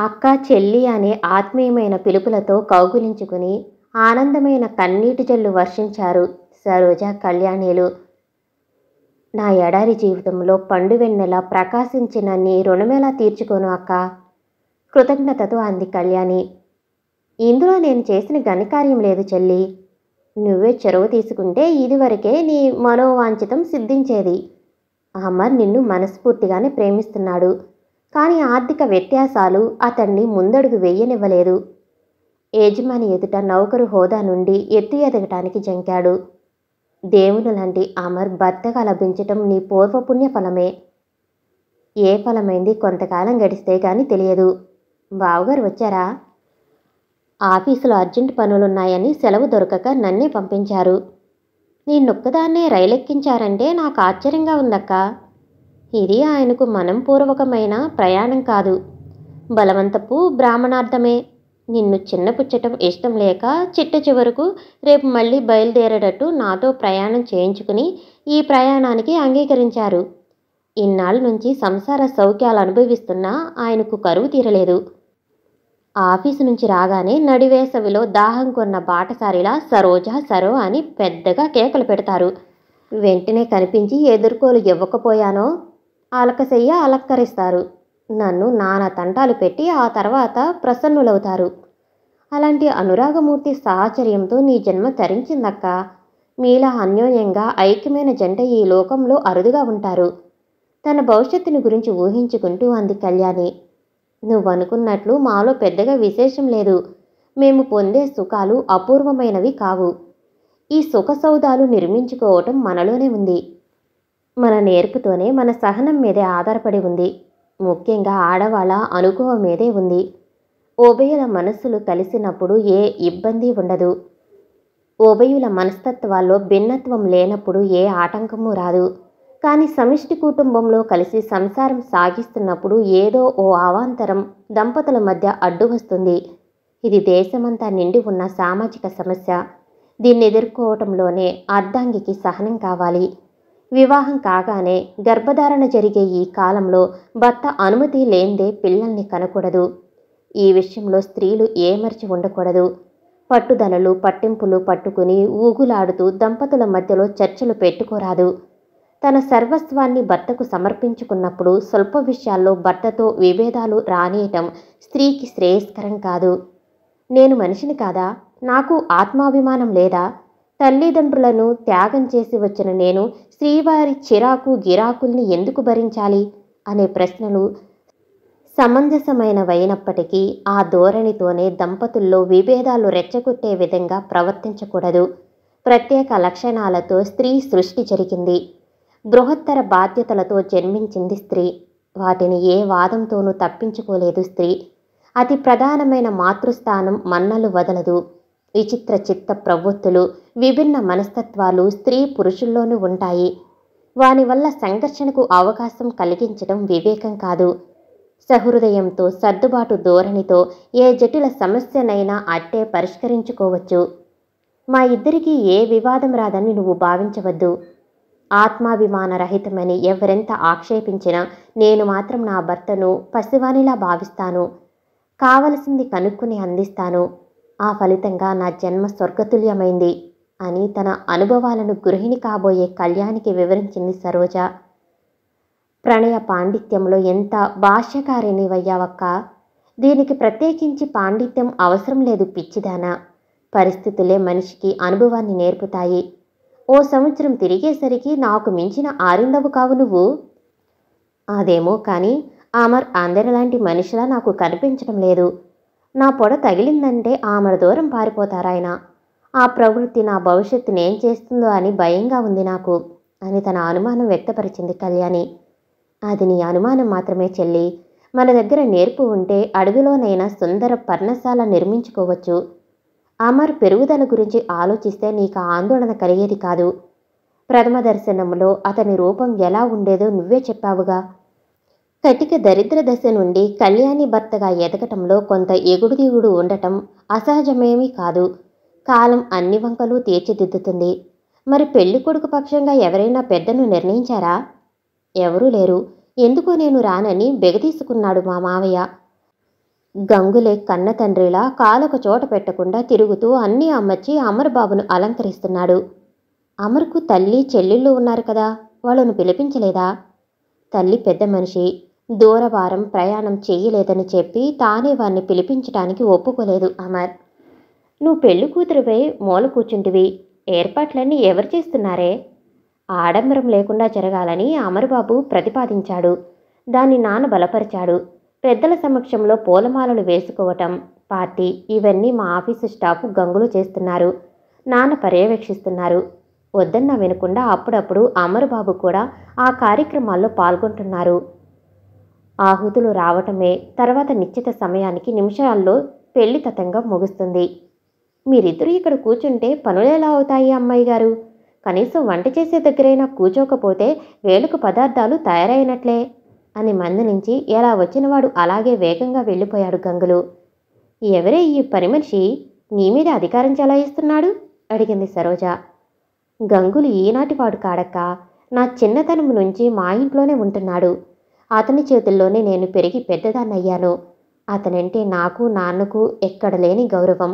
అక్క చెల్లి అనే ఆత్మీయమైన పిలుపులతో కౌగిలించుకుని ఆనందమైన కన్నీటి జల్లు వర్షించారు సరోజ కళ్యాణీలు. నా ఎడారి జీవితంలో పండు వెన్నెలా ప్రకాశించిన నీ రుణమెలా తీర్చుకోను అక్క, కృతజ్ఞతతో అంది కళ్యాణి. ఇందులో నేను చేసిన ఘనకార్యం లేదు చెల్లి. నువ్వే చొరవ తీసుకుంటే ఇదివరకే నీ మనోవాంఛితం సిద్ధించేది. అమర్ నిన్ను మనస్ఫూర్తిగానే ప్రేమిస్తున్నాడు. కానీ ఆర్థిక వ్యత్యాసాలు అతన్ని ముందడుగు వెయ్యనివ్వలేదు. యజమాని ఎదుట నౌకరు హోదా నుండి ఎత్తు ఎదగటానికి జంకాడు. దేవుని లాంటి అమర్ భర్తగా లభించటం నీ పూర్వపుణ్య ఫలమే. ఏ ఫలమైంది కొంతకాలం గడిస్తే గాని తెలియదు. బావగారు వచ్చారా? ఆఫీసులో అర్జెంట్ పనులున్నాయని సెలవు దొరకక నన్నే పంపించారు. నిన్నొక్కదాన్నే రైలెక్కించారంటే నాకు ఆశ్చర్యంగా ఉందక్క. ఇది ఆయనకు మనఃపూర్వకమైన ప్రయాణం కాదు, బలవంతపు బ్రాహ్మణార్థమే. నిన్ను చిన్నపుచ్చటం ఇష్టం లేక చిట్ట చివరకు రేపు మళ్ళీ బయలుదేరేటట్టు నాతో ప్రయాణం చేయించుకుని ఈ ప్రయాణానికి అంగీకరించారు. ఇన్నాళ్ళ నుంచి సంసార సౌఖ్యాలు అనుభవిస్తున్నా ఆయనకు కరువు తీరలేదు. ఆఫీసు నుంచి రాగానే నడివేసవిలో దాహం కొన్న బాటసారిలా సరోజ సరో అని పెద్దగా కేకలు పెడతారు. వెంటనే కనిపించి ఎదుర్కోలు ఇవ్వకపోయానో అలకసెయ్య అలక్కరిస్తారు. నన్ను నానా తంటాలు పెట్టి ఆ తర్వాత ప్రసన్నులవుతారు. అలాంటి అనురాగమూర్తి సాహచర్యంతో నీ జన్మ తరించిందక్క. మీలా అన్యోన్యంగా ఐక్యమైన జంట ఈ లోకంలో అరుదుగా ఉంటారు. తన భవిష్యత్తుని గురించి ఊహించుకుంటూ అంది కళ్యాణి. నువ్వనుకున్నట్లు మాలో పెద్దగా విశేషం లేదు. మేము పొందే సుఖాలు అపూర్వమైనవి కావు. ఈ సుఖ సౌధాలు నిర్మించుకోవటం మనలోనే ఉంది. మన నేర్పుతోనే మన సహనం మీదే ఆధారపడి ఉంది. ముఖ్యంగా ఆడవాళ్ళ అనుభవం మీదే ఉంది. ఉభయుల మనస్సులు కలిసినప్పుడు ఏ ఇబ్బంది ఉండదు. ఉభయుల మనస్తత్వాల్లో భిన్నత్వం లేనప్పుడు ఏ ఆటంకము రాదు. కానీ సమిష్టి కుటుంబంలో కలిసి సంసారం సాగిస్తున్నప్పుడు ఏదో ఓ అవాంతరం దంపతుల మధ్య అడ్డు వస్తుంది. ఇది దేశమంతా నిండి ఉన్న సామాజిక సమస్య. దీన్ని ఎదుర్కోవటంలోనే అర్ధాంగికి సహనం కావాలి. వివాహం కాగానే గర్భధారణ జరిగే ఈ కాలంలో భర్త అనుమతి లేందే పిల్లల్ని కనకూడదు. ఈ విషయంలో స్త్రీలు ఏమర్చి ఉండకూడదు. పట్టుదలలు పట్టింపులు పట్టుకుని ఊగులాడుతూ దంపతుల మధ్యలో చర్చలు పెట్టుకోరాదు. తన సర్వస్వాన్ని భర్తకు సమర్పించుకున్నప్పుడు స్వల్ప విషయాల్లో భర్తతో విభేదాలు రానియటం స్త్రీకి శ్రేయస్కరం కాదు. నేను మనిషిని కాదా? నాకు ఆత్మాభిమానం లేదా? తల్లిదండ్రులను త్యాగం చేసి వచ్చిన నేను శ్రీవారి చిరాకు గిరాకుల్ని ఎందుకు భరించాలి అనే ప్రశ్నలు సమంజసమైనవైనప్పటికీ ఆ ధోరణితోనే దంపతుల్లో విభేదాలు రెచ్చగొట్టే విధంగా ప్రవర్తించకూడదు. ప్రత్యేక లక్షణాలతో స్త్రీ సృష్టి జరిగింది. బృహత్తర బాధ్యతలతో జన్మించింది స్త్రీ. వాటిని ఏ వాదంతోనూ తప్పించుకోలేదు స్త్రీ. అతి ప్రధానమైన మాతృస్థానం మన్నలు వదలదు. విచిత్ర చిత్త ప్రవృత్తులు, విభిన్న మనస్తత్వాలు స్త్రీ పురుషుల్లోనూ ఉంటాయి. వాని వల్ల సంఘర్షణకు అవకాశం కలిగించడం వివేకం కాదు. సహృదయంతో సర్దుబాటు ధోరణితో ఏ జటిల సమస్యనైనా అట్టే పరిష్కరించుకోవచ్చు. మా ఇద్దరికీ ఏ వివాదం రాదని నువ్వు భావించవద్దు. ఆత్మాభిమాన రహితమని ఎవరెంత ఆక్షేపించినా నేను మాత్రం నా భర్తను పసివానిలా భావిస్తాను. కావలసింది కనుక్కుని అందిస్తాను. ఆ ఫలితంగా నా జన్మ స్వర్గతుల్యమైంది అని తన అనుభవాలను గృహిణి కాబోయే కళ్యాణికి వివరించింది సరోజ. ప్రణయ పాండిత్యంలో ఎంత భాష్యకారిణివయ్యావక్క. దీనికి ప్రత్యేకించి పాండిత్యం అవసరం లేదు పిచ్చిదానా. పరిస్థితులే మనిషికి అనుభవాన్ని నేర్పుతాయి. ఓ సంవత్సరం తిరిగేసరికి నాకు మించిన ఆరిందవు కావు నువ్వు. అదేమో కానీ అమర్ అందరిలాంటి మనిషిలా నాకు కనిపించడం లేదు. నా పొడ తగిలిందంటే ఆమె దూరం పారిపోతారాయన. ఆ ప్రవృత్తి నా భవిష్యత్తుని ఏం చేస్తుందో అని భయంగా ఉంది నాకు అని తన అనుమానం వ్యక్తపరిచింది కళ్యాణి. అది నీ అనుమానం మాత్రమే చెల్లి. మన దగ్గర నేర్పు ఉంటే అడవిలోనైనా సుందర పర్ణశాల నిర్మించుకోవచ్చు. అమర్ పెరుగుదల గురించి ఆలోచిస్తే నీకు ఆందోళన కలిగేది కాదు. ప్రథమ దర్శనంలో అతని రూపం ఎలా ఉండేదో నువ్వే చెప్పావుగా. కటిక దరిద్ర దశ నుండి కళ్యాణి భర్తగా ఎదగటంలో కొంత ఎగుడు దిగుడు ఉండటం అసహజమేమీ కాదు. కాలం అన్ని వంకలు తీర్చిదిద్దుతుంది. మరి పెళ్లి కొడుకు పక్షంగా ఎవరైనా పెద్దను నిర్ణయించారా? ఎవరూ లేరు. ఎందుకో నేను రానని బెగతీసుకున్నాడు మా మావయ్య. గంగులే కన్న తండ్రిలా కాలొక చోట పెట్టకుండా తిరుగుతూ అన్నీ అమర్చి అమర్బాబును అలంకరిస్తున్నాడు. అమర్కు తల్లి చెల్లెళ్ళు ఉన్నారు కదా, వాళ్ళను పిలిపించలేదా? తల్లి పెద్ద మనిషి, దూరవారం ప్రయాణం చెయ్యలేదని చెప్పి తానే వాణ్ణి పిలిపించటానికి ఒప్పుకోలేదు అమర్. నువ్వు పెళ్లి కూతురుపై మూల కూర్చుంటివి, ఏర్పాట్లన్నీ ఎవరు చేస్తున్నారే? ఆడంబరం లేకుండా జరగాలని అమర్బాబు ప్రతిపాదించాడు. దాన్ని నాన్న బలపరిచాడు. పెద్దల సమక్షంలో పూలమాలలు వేసుకోవటం, పార్టీ ఇవన్నీ మా ఆఫీసు స్టాఫ్ గంగులు చేస్తున్నారు. నాన్న పర్యవేక్షిస్తున్నారు. వద్దన్నా వినకుండా అప్పుడప్పుడు అమర్బాబు కూడా ఆ కార్యక్రమాల్లో పాల్గొంటున్నారు. ఆహుతులు రావటమే, తర్వాత నిశ్చిత సమయానికి నిమిషాల్లో పెళ్లి తతంగం ముగుస్తుంది. మీరిద్దరూ ఇక్కడ కూర్చుంటే పనులెలా అవుతాయి అమ్మాయి గారు? కనీసం వంట చేసే దగ్గరైనా కూర్చోకపోతే వేలుకు పదార్థాలు తయారైనట్లే అని మందలించి ఎలా వచ్చినవాడు అలాగే వేగంగా వెళ్ళిపోయాడు గంగులు. ఎవరే ఈ పని మనిషి, నీ మీద అధికారం చెలాయిస్తున్నాడు? అడిగింది సరోజ. గంగులు ఈనాటివాడు కాడక్క, నా చిన్నతనం నుంచి మా ఇంట్లోనే ఉంటున్నాడు. అతని చేతుల్లోనే నేను పెరిగి పెద్దదాన్నయ్యాను. అతనంటే నాకు నాన్నకు ఎక్కడ లేని గౌరవం.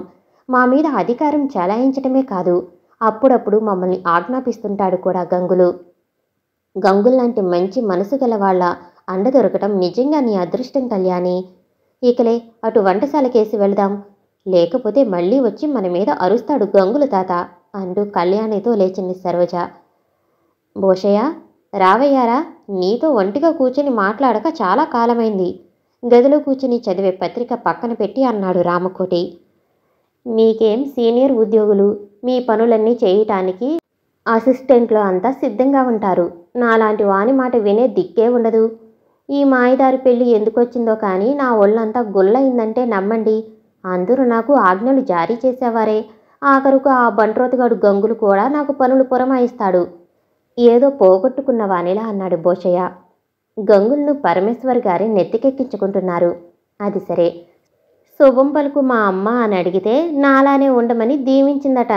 మా మీద అధికారం చెలాయించటమే కాదు, అప్పుడప్పుడు మమ్మల్ని ఆజ్ఞాపిస్తుంటాడు కూడా గంగులు. గంగుల్లాంటి మంచి మనసు గల వాళ్ళ అండ దొరకటం నిజంగా నీ అదృష్టం కళ్యాణి. ఇకలే అటు వంటశాలకేసి వెళదాం, లేకపోతే మళ్ళీ వచ్చి మన మీద అరుస్తాడు గంగులు తాత అంటూ కళ్యాణితో లేచింది సరోజ. భూషయ్య, రావయ్యారా? నీతో ఒంటిగా కూర్చుని మాట్లాడక చాలా కాలమైంది. గదిలో కూర్చుని చదివే పత్రిక పక్కన పెట్టి అన్నాడు రామకోటి. మీకేం సీనియర్ ఉద్యోగులు, మీ పనులన్నీ చేయటానికి అసిస్టెంట్లు అంతా సిద్ధంగా ఉంటారు. నాలాంటి వాని మాట వినే దిక్కే ఉండదు. ఈ మాయదారి పెళ్లి ఎందుకొచ్చిందో కానీ నా ఒళ్ళంతా గుల్లయిందంటే నమ్మండి. అందరూ నాకు ఆజ్ఞలు జారీ చేసేవారే. ఆఖరుకు ఆ బంట్రోతుగాడు గంగులు కూడా నాకు పనులు పురమాయిస్తాడు. ఏదో పోగొట్టుకున్న వానిలా అన్నాడు భూషయ్య. గంగులను పరమేశ్వర్ గారి నెత్తికెక్కించుకుంటున్నారు. అది సరే, శుభం పలుకు మా అమ్మ అని అడిగితే నాలానే ఉండమని దీవించిందట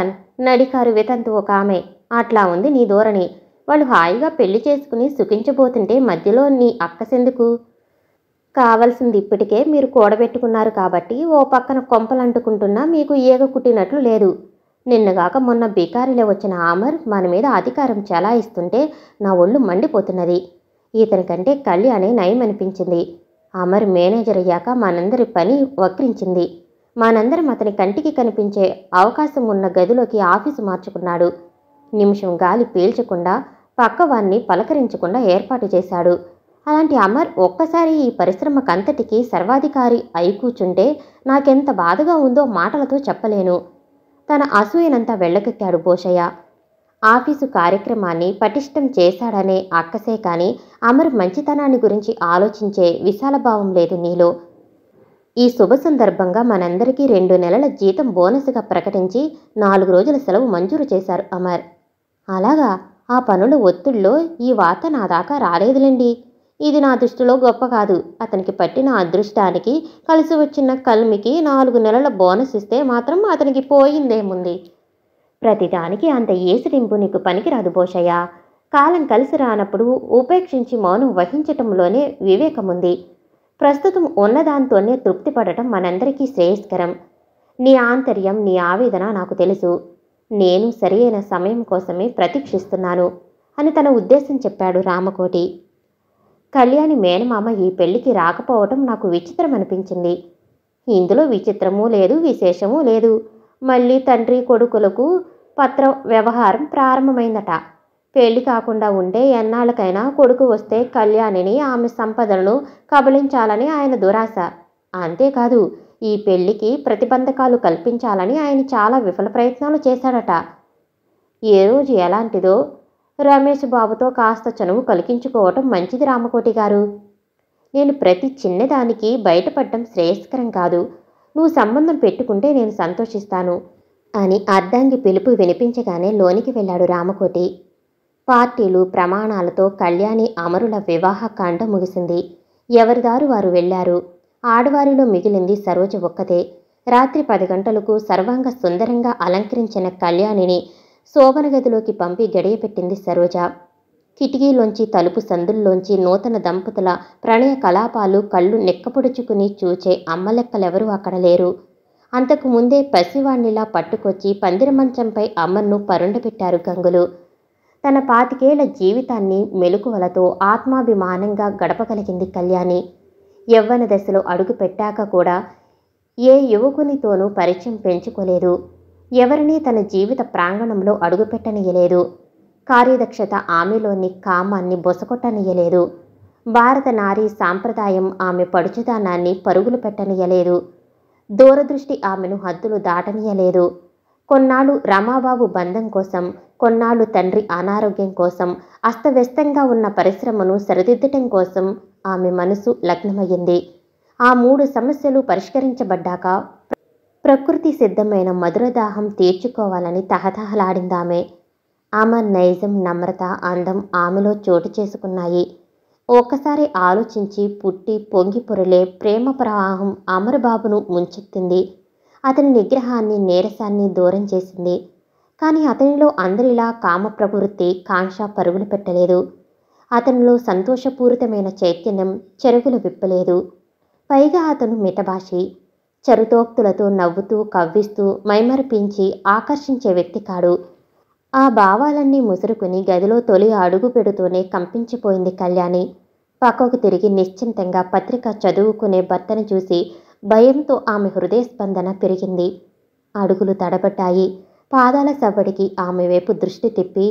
నడికారు వితంతు ఒక ఆమె. అట్లా ఉంది నీ ధోరణి. వాళ్ళు హాయిగా పెళ్లి చేసుకుని సుఖించబోతుంటే మధ్యలో నీ అక్కసెందుకు? కావలసింది ఇప్పటికే మీరు కూడబెట్టుకున్నారు కాబట్టి ఓ పక్కన కొంపలంటుకుంటున్నా మీకు ఈగ కుట్టినట్లు లేదు. నిన్నగాక మొన్న బికారిలో వచ్చిన ఆమర్ మన మీద అధికారం చెలాయిస్తుంటే నా ఒళ్ళు మండిపోతున్నది. ఇతనికంటే కళ్యాణే నయమనిపించింది. అమర్ మేనేజర్ అయ్యాక మనందరి పని వక్రించింది. మనందరం అతని కంటికి కనిపించే అవకాశం ఉన్న గదిలోకి ఆఫీసు మార్చుకున్నాడు. నిమిషం గాలి పీల్చకుండా, పక్కవాన్ని పలకరించకుండా ఏర్పాటు చేశాడు. అలాంటి అమర్ ఒక్కసారి ఈ పరిశ్రమకంతటికి సర్వాధికారి అయి కూర్చుంటే నాకెంత బాధగా ఉందో మాటలతో చెప్పలేను. తన అసూయనంతా వెళ్ళకెక్కాడు భూషయ్య. ఆఫీసు కార్యక్రమాన్ని పటిష్టం చేశాడనే అక్కసే కాని అమర్ మంచితనాన్ని గురించి ఆలోచించే విశాలభావం లేదు నీలో. ఈ శుభ సందర్భంగా మనందరికీ 2 నెలల జీతం బోనస్గా ప్రకటించి 4 రోజుల సెలవు మంజూరు చేశారు అమర్. అలాగా? ఆ పనుల ఒత్తిడిలో ఈ వార్త నా దాకా రాలేదులేండి. ఇది నా దృష్టిలో గొప్ప కాదు. అతనికి పట్టిన అదృష్టానికి, కలిసి వచ్చిన కల్మికి 4 నెలల బోనస్ ఇస్తే మాత్రం అతనికి పోయిందేముంది? ప్రతిదానికి అంత ఏసిడింపు నీకు పనికిరాదు భూషయ్య. కాలం కలిసి రానప్పుడు ఉపేక్షించి మౌనం వహించటంలోనే వివేకముంది. ప్రస్తుతం ఉన్నదాంతోనే తృప్తి పడటం మనందరికీ శ్రేయస్కరం. నీ ఆంతర్యం, నీ ఆవేదన నాకు తెలుసు. నేను సరియైన సమయం కోసమే ప్రతీక్షిస్తున్నాను అని తన ఉద్దేశం చెప్పాడు రామకోటి. కళ్యాణి మేనమామ ఈ పెళ్లికి రాకపోవటం నాకు విచిత్రం అనిపించింది. ఇందులో విచిత్రమూ లేదు, విశేషమూ లేదు. మళ్ళీ తండ్రి కొడుకులకు పత్ర వ్యవహారం ప్రారంభమైందట. పెళ్లి కాకుండా ఉంటే ఎన్నాళ్ళకైనా కొడుకు వస్తే కళ్యాణిని, ఆమె సంపదలను కబళించాలని ఆయన దురాశ. అంతేకాదు, ఈ పెళ్లికి ప్రతిబంధకాలు కల్పించాలని ఆయన చాలా విఫల ప్రయత్నాలు చేశాడట. ఏ రోజు ఎలాంటిదో రమేష్ బాబుతో కాస్త చనువు కలిగించుకోవటం మంచిది రామకోటి గారు. నేను ప్రతి చిన్నదానికి బయటపడటం శ్రేయస్కరం కాదు. నువ్వు సంబంధం పెట్టుకుంటే నేను సంతోషిస్తాను అని అర్ధాంగి పిలుపు వినిపించగానే లోనికి వెళ్ళాడు రామకోటి. పార్టీలు, ప్రమాణాలతో కళ్యాణి అమరుల వివాహకాండ ముగిసింది. ఎవరిదారు వారు వెళ్లారు. ఆడవారిలో మిగిలింది సరోజ ఒక్కతే. రాత్రి 10 గంటలకు సర్వాంగ సుందరంగా అలంకరించిన కళ్యాణిని శోభన గదిలోకి పంపి గడియపెట్టింది సరోజ. కిటికీలోంచి తలుపు సందుల్లోంచి నూతన దంపతుల ప్రణయ కలాపాలు కళ్ళు నెక్కపొడుచుకుని చూచే అమ్మలెక్కలెవరూ అక్కడ లేరు. అంతకు ముందే పసివాణ్ణిలా పట్టుకొచ్చి పందిరమంచంపై అమ్మను పరుండబెట్టారు గంగులు. తన 25 జీవితాన్ని మెలకువలతో ఆత్మాభిమానంగా గడపగలిగింది కళ్యాణి. యవ్వన దశలో అడుగు పెట్టాక కూడా ఏ యువకునితోనూ పరిచయం పెంచుకోలేదు. ఎవరినీ తన జీవిత ప్రాంగణంలో అడుగుపెట్టనీయలేదు. కార్యదక్షత ఆమెలోని కామాన్ని బొసకొట్టనీయలేదు. భారత నారీ సాంప్రదాయం ఆమె పడుచుదానాన్ని పరుగులు పెట్టనీయలేదు. దూరదృష్టి ఆమెను హద్దులు దాటనీయలేదు. కొన్నాళ్ళు రమాబాబు బంధం కోసం, కొన్నాళ్ళు తండ్రి అనారోగ్యం కోసం, అస్తవ్యస్తంగా ఉన్న పరిశ్రమను సరిదిద్దటం కోసం ఆమె మనసు లగ్నమయ్యింది. ఆ 3 సమస్యలు పరిష్కరించబడ్డాక ప్రకృతి సిద్ధమైన మధురదాహం తీర్చుకోవాలని తహతహలాడిందామె. ఆమె నైజం, నమ్రత, అందం ఆమెలో చోటు చేసుకున్నాయి. ఒక్కసారి ఆలోచించి పుట్టి పొంగి పొరలే ప్రేమ ప్రవాహం అమరబాబును ముంచెత్తింది. అతని నిగ్రహాన్ని, నీరసాన్ని దూరం చేసింది. కానీ అతనిలో అందరిలా కామ ప్రవృత్తి, కాంక్ష పరుగులు పెట్టలేదు. అతనిలో సంతోషపూరితమైన చైతన్యం చెరుగులు విప్పలేదు. పైగా అతను మితభాషి. చరుతోక్తులతో నవ్వుతూ, కవ్విస్తూ, మైమరిపించి ఆకర్షించే వ్యక్తి కాడు. ఆ భావాలన్నీ ముసురుకుని గదిలో తొలి అడుగు పెడుతూనే కంపించిపోయింది కళ్యాణి. పక్కకు తిరిగి నిశ్చింతంగా పత్రిక చదువుకునే భర్తను చూసి భయంతో ఆమె హృదయస్పందన పెరిగింది. అడుగులు తడబడ్డాయి. పాదాల సవ్వడికి ఆమె వైపు దృష్టి తిప్పి,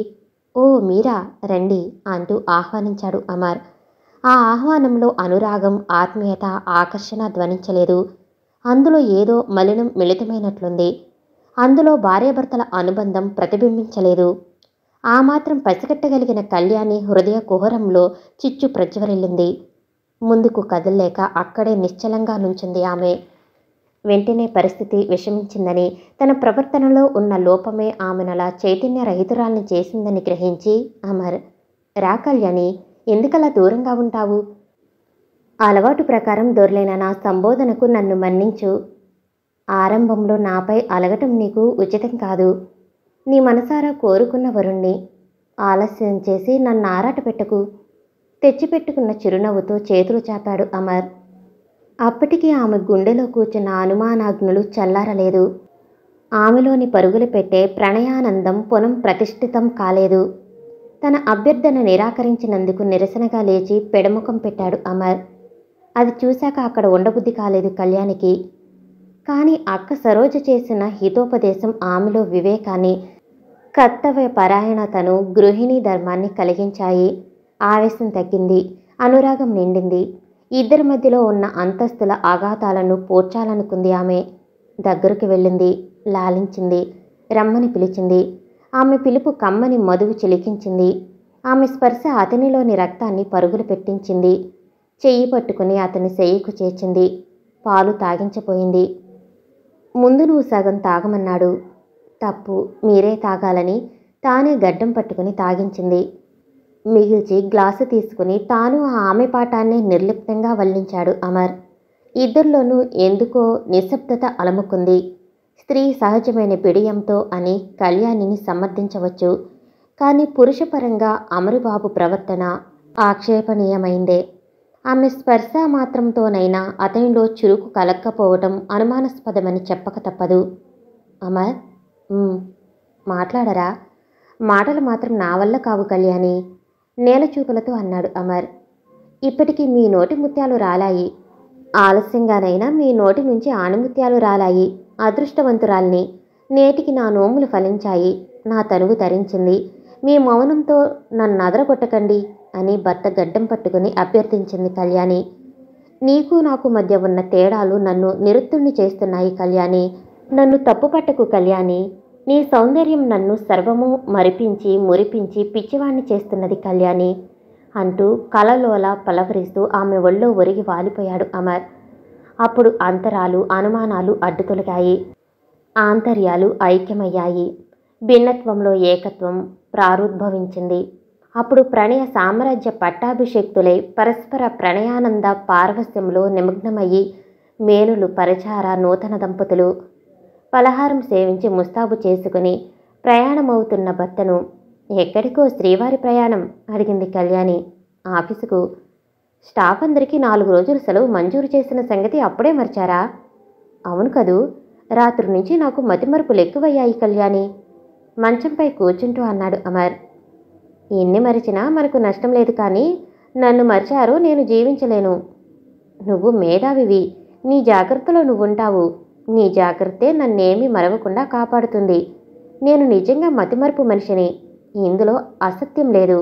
"ఓ మీరా, రండి" అంటూ ఆహ్వానించాడు అమర్. ఆ ఆహ్వానంలో అనురాగం, ఆత్మీయత, ఆకర్షణ ధ్వనించలేదు. అందులో ఏదో మలినం మిళితమైనట్లుంది. అందులో భార్యాభర్తల అనుబంధం ప్రతిబింబించలేదు. ఆ మాత్రం పసిగట్టగలిగిన కళ్యాణి హృదయ కుహరంలో చిచ్చు ప్రజ్వరిల్లింది. ముందుకు కదల్లేక అక్కడే నిశ్చలంగా నుంచుంది ఆమె. వెంటనే పరిస్థితి విషమించిందని, తన ప్రవర్తనలో ఉన్న లోపమే ఆమెనలా చైతన్యరహితురాల్ని చేసిందని గ్రహించి అమర్, "రా కళ్యాణి, ఎందుకలా దూరంగా ఉంటావు? అలవాటు ప్రకారం దొర్లైన నా సంబోధనకు నన్ను మన్నించు. ఆరంభంలో నాపై అలగటం నీకు ఉచితం కాదు. నీ మనసారా కోరుకున్న వరుణ్ణి ఆలస్యం చేసి నన్ను ఆరాట పెట్టకు." తెచ్చిపెట్టుకున్న చిరునవ్వుతో చేతులు చాపాడు అమర్. అప్పటికీ ఆమె గుండెలో కూర్చున్న అనుమానాగ్నులు చల్లారలేదు. ఆమెలోని పరుగులు పెట్టే ప్రణయానందం పునం ప్రతిష్ఠితం కాలేదు. తన అభ్యర్థన నిరాకరించినందుకు నిరసనగా లేచి పెడముఖం పెట్టాడు అమర్. అది చూశాక అక్కడ ఉండబుద్ధి కాలేదు కళ్యాణికి. కానీ అక్క సరోజ చేసిన హితోపదేశం ఆమెలో వివేకాన్ని, కర్తవ్య పరాయణతను, గృహిణీ ధర్మాన్ని కలిగించాయి. ఆవేశం తగ్గింది. అనురాగం నిండింది. ఇద్దరి మధ్యలో ఉన్న అంతస్తుల ఆఘాతాలను పోడ్చాలనుకుంది ఆమె. దగ్గరకు వెళ్ళింది. లాలించింది. రమ్మని పిలిచింది. ఆమె పిలుపు కమ్మని మధువు చిలికించింది. ఆమె స్పర్శ అతనిలోని రక్తాన్ని పరుగులు పెట్టించింది. చెయ్యి పట్టుకుని అతని శయ్యకు చేర్చింది. పాలు తాగించపోయింది. "ముందు నువ్వు సగం తాగమన్నాడు. తప్పు, మీరే తాగాలని తానే గడ్డం పట్టుకుని తాగించింది." మిగిల్చి గ్లాసు తీసుకుని తాను ఆ ఆమె పాఠాన్నే నిర్లిప్తంగా వల్లించాడు అమర్. ఇద్దరిలోనూ ఎందుకో నిశ్శబ్దత అలముకుంది. స్త్రీ సహజమైన బిడియంతో అని కళ్యాణిని సమర్థించవచ్చు. కానీ పురుషపరంగా అమరుబాబు ప్రవర్తన ఆక్షేపణీయమైందే. ఆమె స్పర్శ మాత్రంతోనైనా అతనిలో చురుకు కలక్కపోవటం అనుమానాస్పదమని చెప్పక తప్పదు. "అమర్, మాట్లాడరా?" "మాటలు మాత్రం నా వల్ల కావు కళ్యాణి," నేలచూపులతో అన్నాడు అమర్. "ఇప్పటికీ మీ నోటి ముత్యాలు రాలాయి. ఆలస్యంగానైనా మీ నోటి నుంచి ఆణిముత్యాలు రాలాయి. అదృష్టవంతురాల్ని. నేటికి నా నోములు ఫలించాయి. నా తనువు తరించింది. మీ మౌనంతో నన్నదరగొట్టకండి" అని భర్త గడ్డం పట్టుకుని అభ్యర్థించింది కళ్యాణి. "నీకు నాకు మధ్య ఉన్న తేడాలు నన్ను నిరుత్తుణ్ణి చేస్తున్నాయి కళ్యాణి. నన్ను తప్పుపట్టకు కళ్యాణి. నీ సౌందర్యం నన్ను సర్వము మరిపించి మురిపించి పిచ్చివాణ్ణి చేస్తున్నది కళ్యాణి" అంటూ కలలోలా పలవరిస్తూ ఆమె ఒళ్ళో ఒరిగి వాలిపోయాడు అమర్. అప్పుడు అంతరాలు, అనుమానాలు అడ్డుతొలగాయి. ఆంతర్యాలు ఐక్యమయ్యాయి. భిన్నత్వంలో ఏకత్వం ప్రారుద్భవించింది. అప్పుడు ప్రణయ సామ్రాజ్య పట్టాభిషేక్తులై పరస్పర ప్రణయానంద పారవస్యంలో నిమగ్నమయ్యి మేనులు పరిచార నూతన దంపతులు. పలహారం సేవించి ముస్తాబు చేసుకుని ప్రయాణమవుతున్న భర్తను ఎక్కడికో శ్రీవారి ప్రయాణం అడిగింది కళ్యాణి. ఆఫీసుకు. స్టాఫ్ అందరికీ 4 రోజులు సెలవు మంజూరు చేసిన సంగతి అప్పుడే మర్చారా? అవును కదూ. రాత్రి నుంచి నాకు మతిమరుపులు ఎక్కువయ్యాయి కళ్యాణి, మంచంపై కూర్చుంటూ అన్నాడు అమర్. ఎన్ని మరిచినా మనకు నష్టం లేదు, కానీ నన్ను మర్చారో నేను జీవించలేను. నువ్వు మేధావివి, నీ జాగ్రత్తలో నువ్వుంటావు. నీ జాగ్రత్తే నన్నేమీ మరవకుండా కాపాడుతుంది. నేను నిజంగా మతిమరుపు మనిషిని, ఇందులో అసత్యం లేదు.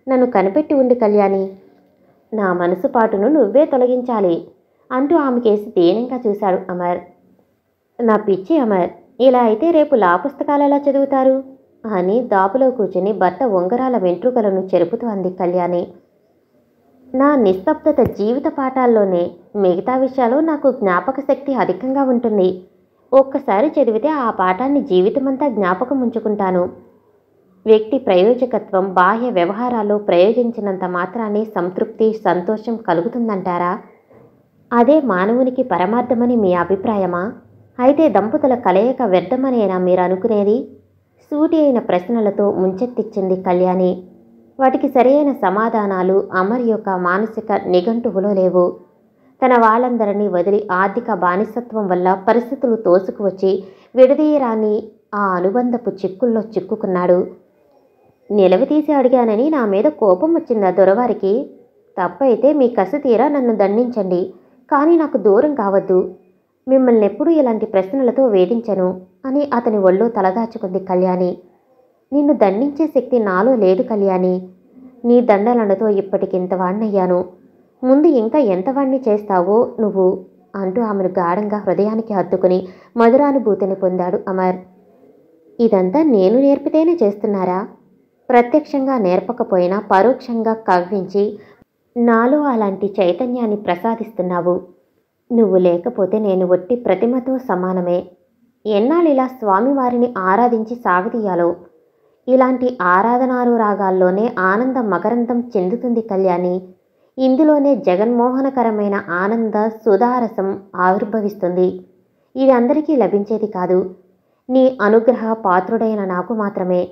నన్ను కనిపెట్టి ఉండి కళ్యాణి, నా మనసు పాటును నువ్వే తొలగించాలి అంటూ ఆమెకేసి దీనంగా చూశాడు అమర్. నా పిచ్చి అమర్, ఇలా అయితే రేపు లా పుస్తకాలు ఎలా చదువుతారు అని దాపులో కూర్చుని భర్త ఉంగరాల వెంట్రుకలను చెరుపుతూ అంది కళ్యాణి. నా నిస్తబ్దత జీవిత పాఠాల్లోనే, మిగతా విషయాలు నాకు జ్ఞాపక శక్తి అధికంగా ఉంటుంది. ఒక్కసారి చదివితే ఆ పాఠాన్ని జీవితమంతా జ్ఞాపకం ఉంచుకుంటాను. వ్యక్తి ప్రయోజకత్వం బాహ్య వ్యవహారాల్లో ప్రయోగించినంత మాత్రాన్ని సంతృప్తి, సంతోషం కలుగుతుందంటారా? అదే మానవునికి పరమార్థమని మీ అభిప్రాయమా? అయితే దంపతుల కలయిక వ్యర్థమనేనా మీరు అనుకునేది? సూటి అయిన ప్రశ్నలతో ముంచెత్తిచ్చింది కళ్యాణి. వాటికి సరైన సమాధానాలు అమర్ యొక్క మానసిక నిఘంటువులో లేవు. తన వాళ్ళందరినీ వదిలి ఆర్థిక బానిసత్వం వల్ల పరిస్థితులు తోసుకువచ్చి విడదీయరాని ఆ అనుబంధపు చిక్కుల్లో చిక్కుకున్నాడు. నిలవతీసి అడిగానని నా మీద కోపం వచ్చిందా దొరవారికి? తప్పైతే మీ కసి తీరా నన్ను దండించండి, కానీ నాకు దూరం కావద్దు. మిమ్మల్ని ఎప్పుడూ ఇలాంటి ప్రశ్నలతో వేధించను అని అతని ఒళ్ళో తలదాచుకుంది కళ్యాణి. నిన్ను దండించే శక్తి నాలో లేదు కళ్యాణి. నీ దండలనతో ఇప్పటికింత వాణ్ణయ్యాను, ముందు ఇంకా ఎంతవాణ్ణి చేస్తావో నువ్వు అంటూ ఆమెను గాఢంగా హృదయానికి హత్తుకుని మధురానుభూతిని పొందాడు అమర్. ఇదంతా నేను నేర్పితేనే చేస్తున్నారా? ప్రత్యక్షంగా నేర్పకపోయినా పరోక్షంగా కవ్వించి నాలో అలాంటి చైతన్యాన్ని ప్రసాదిస్తున్నావు. నువ్వు లేకపోతే నేను ఒట్టి ప్రతిమతో సమానమే. ఎన్నాళ్ళిలా స్వామివారిని ఆరాధించి సాగదీయాలో? ఇలాంటి ఆరాధనానురాగాల్లోనే ఆనంద మకరందం చెందుతుంది కళ్యాణి. ఇందులోనే జగన్మోహనకరమైన ఆనంద సుధారసం ఆవిర్భవిస్తుంది. ఇది అందరికీ లభించేది కాదు, నీ అనుగ్రహ పాత్రుడైన నాకు మాత్రమే.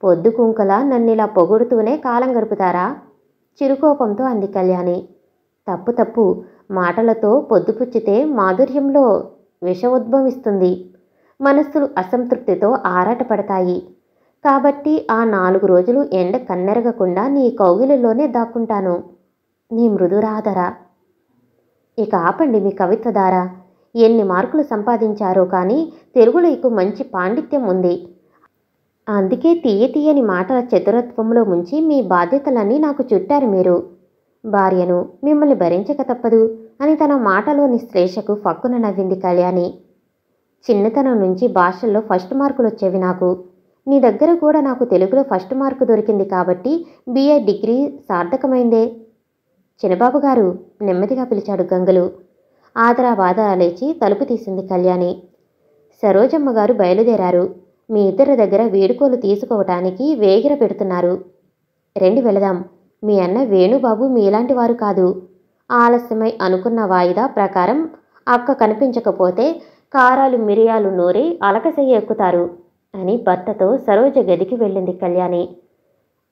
పొద్దు కుంకలా నన్నిలా పొగుడుతూనే కాలం గడుపుతారా? చిరుకోపంతో అంది కళ్యాణి. తప్పు తప్పు, మాటలతో పొద్దుపుచ్చితే మాధుర్యంలో విష ఉద్భవిస్తుంది. మనస్సులు అసంతృప్తితో ఆరాటపడతాయి. కాబట్టి ఆ 4 రోజులు ఎండ కన్నెరగకుండా నీ కౌగిలిలోనే దాక్కుంటాను. నీ మృదురాధర. ఇక ఆపండి మీ కవిత్వధార. ఎన్ని మార్కులు సంపాదించారో కానీ తెలుగులో ఇక మంచి పాండిత్యం ఉంది. అందుకే తీయని మాటల చతురత్వంలో ముంచి మీ బాధ్యతలన్నీ నాకు చుట్టారు మీరు. భార్యను, మిమ్మల్ని భరించక తప్పదు అని తన మాటలోని శ్లేషకు ఫక్కున నవ్వింది కళ్యాణి. చిన్నతనం నుంచి భాషల్లో ఫస్ట్ మార్కులు వచ్చేవి నాకు. నీ దగ్గర కూడా నాకు తెలుగులో ఫస్ట్ మార్కు దొరికింది కాబట్టి BA డిగ్రీ సార్థకమైందే. చిన్నబాబు గారు, నెమ్మదిగా పిలిచాడు గంగులు. ఆదరా లేచి తలుపు తీసింది కళ్యాణి. సరోజమ్మ గారు బయలుదేరారు. మీ ఇద్దరి దగ్గర వేడుకోలు తీసుకోవటానికి వేగిర పెడుతున్నారు. రండి వెళదాం. మీ అన్న వేణుబాబు మీలాంటి వారు కాదు. ఆలస్యమై అనుకున్న వాయిదా ప్రకారం అక్క కనిపించకపోతే కారాలు మిరియాలు నూరి అలకసెయ్య ఎక్కుతారు అని భర్తతో సరోజ గదికి వెళ్ళింది కళ్యాణి.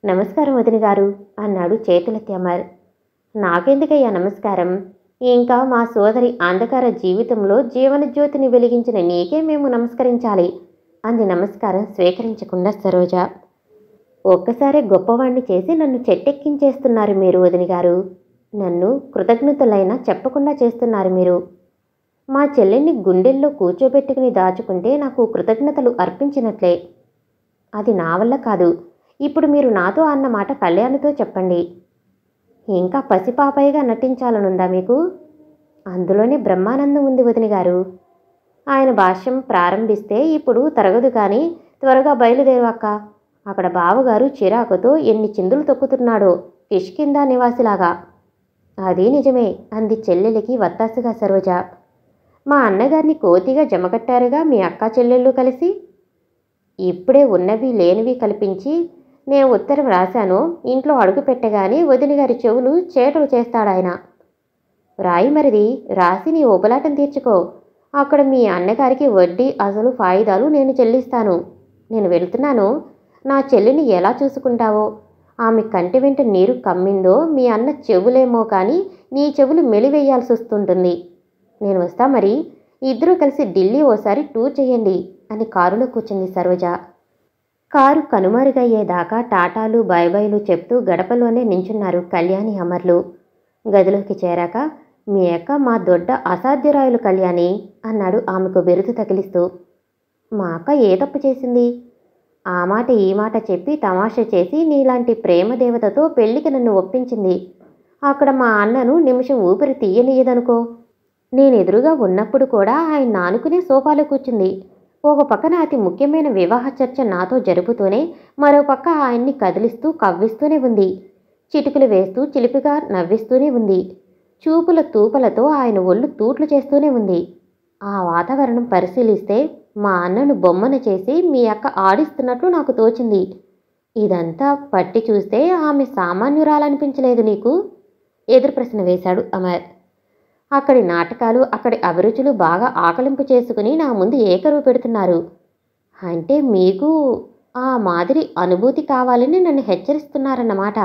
నమస్కారం వదిన గారు అన్నాడు చేతులెత్తి అమర్. నాకెందుకయ్యా నమస్కారం? ఇంకా మా సోదరి అంధకార జీవితంలో జీవనజ్యోతిని వెలిగించిన నీకే మేము నమస్కరించాలి అంది నమస్కారం స్వీకరించకుండా సరోజ. ఒక్కసారి గొప్పవాణ్ణి చేసి నన్ను చెట్టెక్కించేస్తున్నారు మీరు వదిన గారు. నన్ను కృతజ్ఞతలైనా చెప్పకుండా చేస్తున్నారు మీరు. మా చెల్లెల్ని గుండెల్లో కూర్చోబెట్టుకుని దాచుకుంటే నాకు కృతజ్ఞతలు అర్పించినట్లే. అది నా వల్ల కాదు. ఇప్పుడు మీరు నాతో అన్న మాట కళ్యాణితో చెప్పండి. ఇంకా పసిపాపయ్యగా నటించాలనుందా మీకు? అందులోనే బ్రహ్మానందం ఉంది వదిన గారు. ఆయన భాష్యం ప్రారంభిస్తే ఇప్పుడు తరగదు, కానీ త్వరగా బయలుదేరు అక్క. అక్కడ బావగారు చిరాకుతో ఎన్ని చిందులు తొక్కుతున్నాడో కిష్కిందా నివాసిలాగా. అది నిజమే అంది చెల్లెలికి వత్తాసుగా సరోజ. మా అన్నగారిని కోతిగా జమకట్టారుగా మీ అక్క చెల్లెళ్ళు కలిసి. ఇప్పుడే ఉన్నవి లేనివి కల్పించి నేను ఉత్తరం రాశాను, ఇంట్లో అడుగు పెట్టగానే వదిన గారి చెవులు చేటలు చేస్తాడాయన. రాయి మరిది, రాసి నీ ఉపలాటం తీర్చుకో. అక్కడ మీ అన్నగారికి వడ్డీ అసలు ఫాయిదాలు నేను చెల్లిస్తాను. నేను వెళ్తున్నాను. నా చెల్లిని ఎలా చూసుకుంటావో. ఆమె కంటి వెంట నీరు కమ్మిందో మీ అన్న చెవులేమో కానీ నీ చెవులు మెలివేయాల్సి వస్తుంటుంది. నేను వస్తా మరి, ఇద్దరూ కలిసి ఢిల్లీ ఓసారి టూర్ చేయండి అని కారులో కూర్చుంది సరోజ. కారు కనుమరుగయ్యేదాకా టాటాలు బాయ్బాయ్లు చెప్తూ గడపలోనే నించున్నారు కళ్యాణి అమర్లు. గదిలోకి చేరాక, మీ అక్క మా దొడ్డ అసాధ్యురాయులు కళ్యాణి అన్నాడు ఆమెకు బిరుదు తగిలిస్తూ. మా అక్క ఏ తప్పు చేసింది? ఆ మాట ఈ మాట చెప్పి తమాషా చేసి నీలాంటి ప్రేమదేవతతో పెళ్లికి నన్ను ఒప్పించింది. అక్కడ మా అన్నను నిమిషం ఊపిరి తీయనీయదనుకో. నేనెదురుగా ఉన్నప్పుడు కూడా ఆయన ఆనుకునే సోఫాలో కూర్చుంది. ఒక పక్కన అతి ముఖ్యమైన వివాహ చర్చ నాతో జరుపుతూనే మరో పక్క ఆయన్ని కదిలిస్తూ కవ్విస్తూనే ఉంది. చిటికలు వేస్తూ చిలిపిగా నవ్విస్తూనే ఉంది. చూపుల తూపలతో ఆయన ఒళ్ళు తూట్లు చేస్తూనే ఉంది. ఆ వాతావరణం పరిశీలిస్తే మా అన్నను బొమ్మను చేసి మీ అక్క ఆడిస్తున్నట్లు నాకు తోచింది. ఇదంతా పట్టి చూస్తే ఆమె సామాన్యురాలనిపించలేదు నీకు? ఎదురు ప్రశ్న వేశాడు అమర్. అక్కడి నాటకాలు, అక్కడి అభిరుచులు బాగా ఆకలింపు చేసుకుని నా ముందు ఏకరువు పెడుతున్నారు. అంటే మీకు ఆ మాదిరి అనుభూతి కావాలని నన్ను హెచ్చరిస్తున్నారన్నమాట.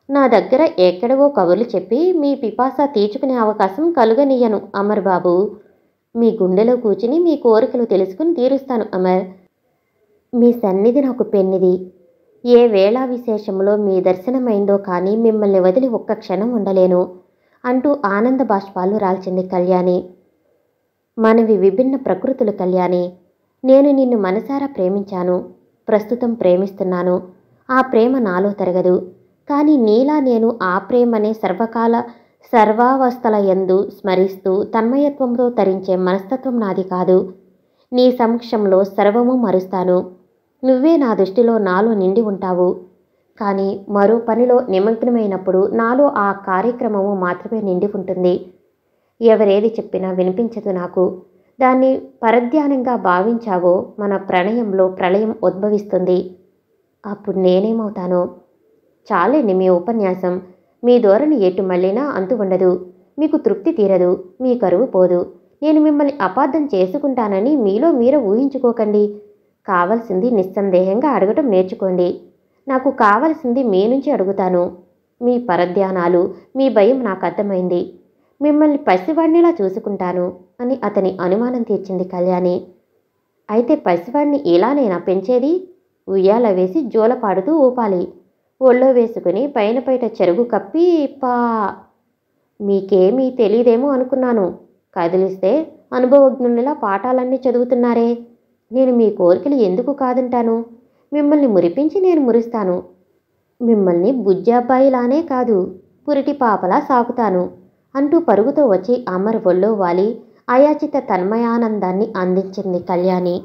నా దగ్గర ఎక్కడవో కబుర్లు చెప్పి మీ పిపాస తీర్చుకునే అవకాశం కలుగనీయను అమర్ బాబు. మీ గుండెలో కూర్చుని మీ కోరికలు తెలుసుకుని తీరుస్తాను అమర్. మీ సన్నిధి నాకు పెన్నిది. ఏ వేళా విశేషంలో మీ దర్శనమైందో కానీ మిమ్మల్ని వదిలి ఒక్క క్షణం ఉండలేను అంటూ ఆనంద బాష్పాలు రాల్చింది కళ్యాణి. మనవి విభిన్న ప్రకృతులు కళ్యాణి. నేను నిన్ను మనసారా ప్రేమించాను, ప్రస్తుతం ప్రేమిస్తున్నాను. ఆ ప్రేమ నాలో తరగదు. కానీ నీలా నేను ఆ ప్రేమనే సర్వకాల సర్వావస్థల యందు స్మరిస్తూ తన్మయత్వంతో తరించే మనస్తత్వం నాది కాదు. నీ సమక్షంలో సర్వము మరుస్తాను. నువ్వే నా దృష్టిలో నాలో నిండి ఉంటావు. కానీ మరో పనిలో నిమగ్నమైనప్పుడు నాలో ఆ కార్యక్రమము మాత్రమే నిండి ఉంటుంది. ఎవరేది చెప్పినా వినిపించదు నాకు. దాన్ని పరధ్యానంగా భావించావో మన ప్రణయంలో ప్రళయం ఉద్భవిస్తుంది. అప్పుడు నేనేమవుతానో. చాలేండి మీ ఉపన్యాసం. మీ ధోరణి ఎటు మళ్ళినా అంతు ఉండదు. మీకు తృప్తి తీరదు, మీ కరువు పోదు. నేను మిమ్మల్ని అపార్థం చేసుకుంటానని మీలో మీరే ఊహించుకోకండి. కావలసింది నిస్సందేహంగా అడగటం నేర్చుకోండి. నాకు కావలసింది మీ నుంచి అడుగుతాను. మీ పరధ్యానాలు, మీ భయం నాకు అర్థమైంది. మిమ్మల్ని పసివాణ్ణిలా చూసుకుంటాను అని అతని అనుమానం తీర్చింది కళ్యాణి. అయితే పసివాణ్ణి ఇలానేనా పెంచేది? ఉయ్యాల వేసి జోలపాడుతూ ఊపాలి. ఒళ్ళో వేసుకుని పైన పైట చెరుగు కప్పి మీకేమీ తెలీదేమో అనుకున్నాను. కదిలిస్తే అనుభవజ్ఞునిలా పాఠాలన్నీ చదువుతున్నారే. నేను మీ కోరికలు ఎందుకు కాదంటాను? మిమ్మల్ని మురిపించి నేను మురిస్తాను. మిమ్మల్ని బుజ్జాబ్బాయిలానే కాదు, పురిటి పాపలా సాకుతాను అంటూ పరుగుతో వచ్చి అమర్ ఒళ్ళో వాలి అయాచిత తన్మయానందాన్ని అందించింది కళ్యాణి.